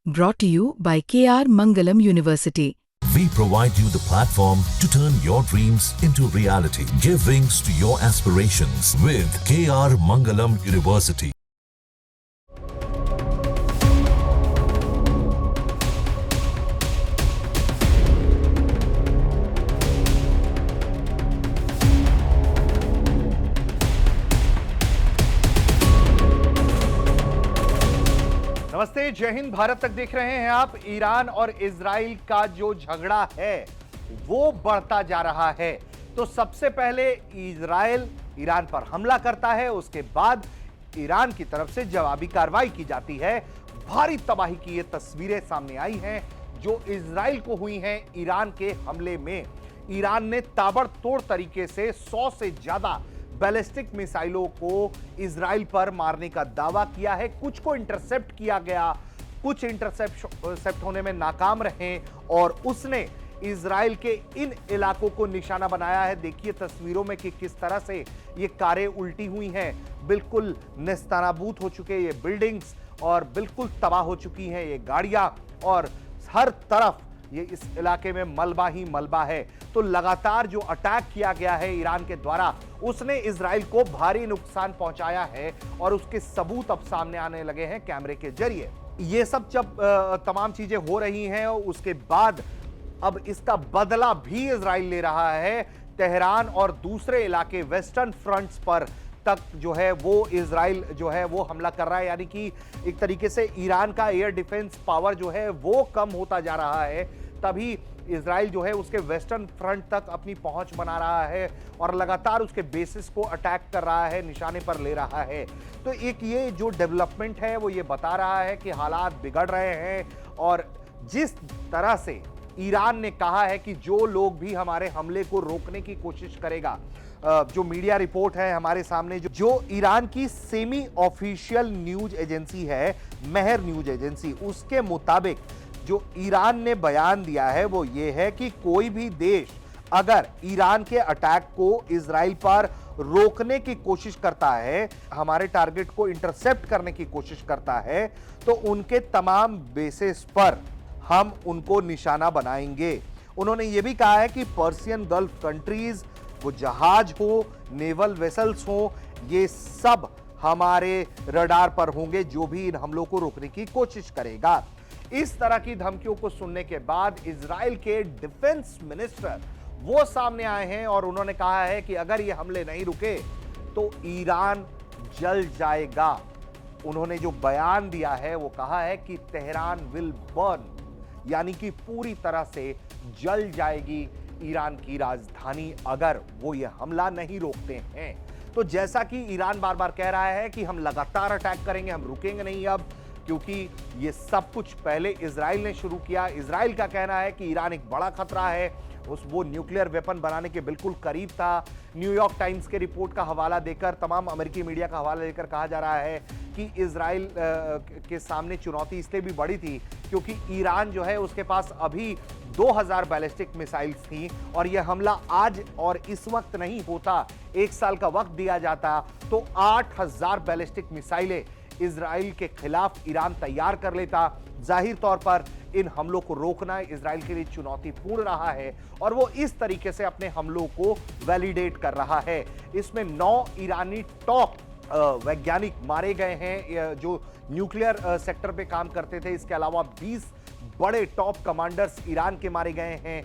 Brought to you by KR Mangalam University. We provide you the platform to turn your dreams into reality. Give wings to your aspirations with KR Mangalam University. नमस्ते, जय हिंद। भारत तक देख रहे हैं आप। Iran और Israel का जो झगड़ा है वो बढ़ता जा रहा है। तो सबसे पहले इजराइल ईरान पर हमला करता है, उसके बाद ईरान की तरफ से जवाबी कार्रवाई की जाती है। भारी तबाही की ये तस्वीरें सामने आई हैं जो इजराइल को हुई हैं ईरान के हमले में। ईरान ने ताबड़तोड़ तरीके से 100 से ज्यादा बैलिस्टिक मिसाइलों को इजराइल पर मारने का दावा किया है। कुछ को इंटरसेप्ट किया गया, कुछ इंटरसेप्ट होने में नाकाम रहे और उसने इजराइल के इन इलाकों को निशाना बनाया है। देखिए तस्वीरों में कि किस तरह से ये कारें उल्टी हुई हैं, बिल्कुल नेस्तनाबूद हो चुके ये बिल्डिंग्स और बिल्कुल तबाह हो चुकी हैं ये गाड़ियां और हर तरफ ये इस इलाके में मलबा ही मलबा है। तो लगातार जो अटैक किया गया है ईरान के द्वारा, उसने इजराइल को भारी नुकसान पहुंचाया है और उसके सबूत अब सामने आने लगे हैं कैमरे के जरिए। ये सब जब तमाम चीजें हो रही हैं, उसके बाद अब इसका बदला भी इजराइल ले रहा है। तेहरान और दूसरे इलाके वेस्टर्न फ्रंट्स पर तक जो है वो इजराइल जो है वो हमला कर रहा है। यानी कि एक तरीके से ईरान का एयर डिफेंस पावर जो है वो कम होता जा रहा है। तभी इजराइल जो है उसके वेस्टर्न फ्रंट तक अपनी पहुंच बना रहा है और लगातार उसके बेसिस को अटैक कर रहा है, निशाने पर ले रहा है। तो एक ये जो डेवलपमेंट है वो ये बता रहा है कि हालात बिगड़ रहे हैं और जिस तरह से ईरान ने कहा है कि जो लोग भी हमारे हमले को रोकने की कोशिश करेगा, जो मीडिया रिपोर्ट है हमारे सामने, जो ईरान की सेमी ऑफिशियल न्यूज एजेंसी है मेहर न्यूज एजेंसी, उसके मुताबिक जो ईरान ने बयान दिया है वो ये है कि कोई भी देश अगर ईरान के अटैक को इजराइल पर रोकने की कोशिश करता है, हमारे टारगेट को इंटरसेप्ट करने की कोशिश करता है, तो उनके तमाम बेसिस पर हम उनको निशाना बनाएंगे। उन्होंने ये भी कहा है कि पर्सियन गल्फ कंट्रीज, वो जहाज हो, नेवल वेसल्स हो, ये सब हमारे रडार पर होंगे जो भी इन हमलों को रोकने की कोशिश करेगा। इस तरह की धमकियों को सुनने के बाद इजराइल के डिफेंस मिनिस्टर वो सामने आए हैं और उन्होंने कहा है कि अगर ये हमले नहीं रुके तो ईरान जल जाएगा। उन्होंने जो बयान दिया है वो कहा है कि तेहरान विल बर्न, यानी कि पूरी तरह से जल जाएगी ईरान की राजधानी अगर वो ये हमला नहीं रोकते हैं। तो जैसा कि ईरान बार बार कह रहा है कि हम लगातार अटैक करेंगे, हम रुकेंगे नहीं अब, क्योंकि ये सब कुछ पहले इजराइल ने शुरू किया। इजराइल का कहना है कि ईरान एक बड़ा खतरा है, वो न्यूक्लियर वेपन बनाने के बिल्कुल करीब था। न्यूयॉर्क टाइम्स के रिपोर्ट का हवाला देकर, तमाम अमेरिकी मीडिया का हवाला देकर कहा जा रहा है कि इजराइल के सामने चुनौती इसलिए भी बड़ी थी क्योंकि ईरान जो है उसके पास अभी 2000 बैलिस्टिक मिसाइल्स थी और यह हमला आज और इस वक्त नहीं होता, 1 साल का वक्त दिया जाता तो 8000 बैलिस्टिक मिसाइलें इजराइल के खिलाफ ईरान तैयार कर लेता। जाहिर तौर पर इन हमलों को रोकना इजराइल के लिए चुनौतीपूर्ण रहा है और वो इस तरीके से अपने हमलों को वैलिडेट कर रहा है। इसमें 9 ईरानी टॉप वैज्ञानिक मारे गए हैं जो न्यूक्लियर सेक्टर पे काम करते थे। इसके अलावा 20 बड़े टॉप कमांडर्स ईरान के मारे गए हैं।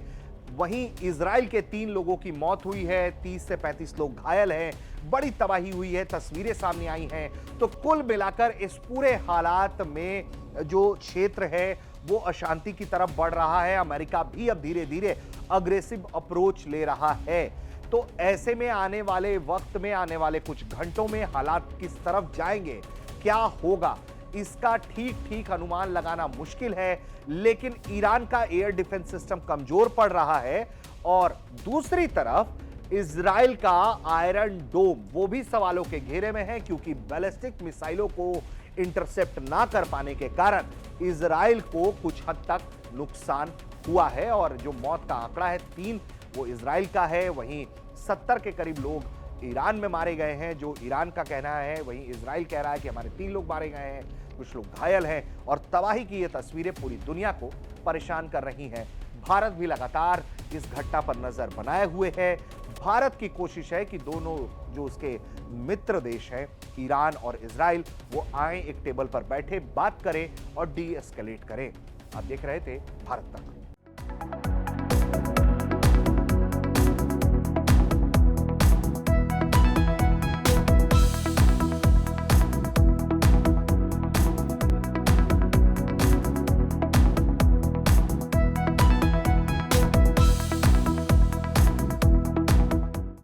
वहीं इजराइल के 3 लोगों की मौत हुई है, 30 से 35 लोग घायल हैं, बड़ी तबाही हुई है, तस्वीरें सामने आई हैं। तो कुल मिलाकर इस पूरे हालात में जो क्षेत्र है वो अशांति की तरफ बढ़ रहा है। अमेरिका भी अब धीरे धीरे अग्रेसिव अप्रोच ले रहा है। तो ऐसे में आने वाले वक्त में, आने वाले कुछ घंटों में हालात किस तरफ जाएंगे, क्या होगा, इसका ठीक अनुमान लगाना मुश्किल है। लेकिन ईरान का एयर डिफेंस सिस्टम कमजोर पड़ रहा है और दूसरी तरफ इजराइल का आयरन डोम वो भी सवालों के घेरे में है क्योंकि बैलिस्टिक मिसाइलों को इंटरसेप्ट ना कर पाने के कारण इजराइल को कुछ हद तक नुकसान हुआ है और जो मौत का आंकड़ा है 3 वो इजराइल का है। वहीं 70 के करीब लोग ईरान में मारे गए हैं जो ईरान का कहना है, वहीं इजराइल कह रहा है कि हमारे 3 लोग मारे गए हैं। कुछ लोग घायल हैं और तबाही की ये तस्वीरें पूरी दुनिया को परेशान कर रही हैं। भारत भी लगातार इस घटना पर नजर बनाए हुए है। भारत की कोशिश है कि दोनों जो उसके मित्र देश हैं, ईरान और इजराइल, वो आए, एक टेबल पर बैठे, बात करें और डी एस्केलेट करें। आप देख रहे थे भारत तक।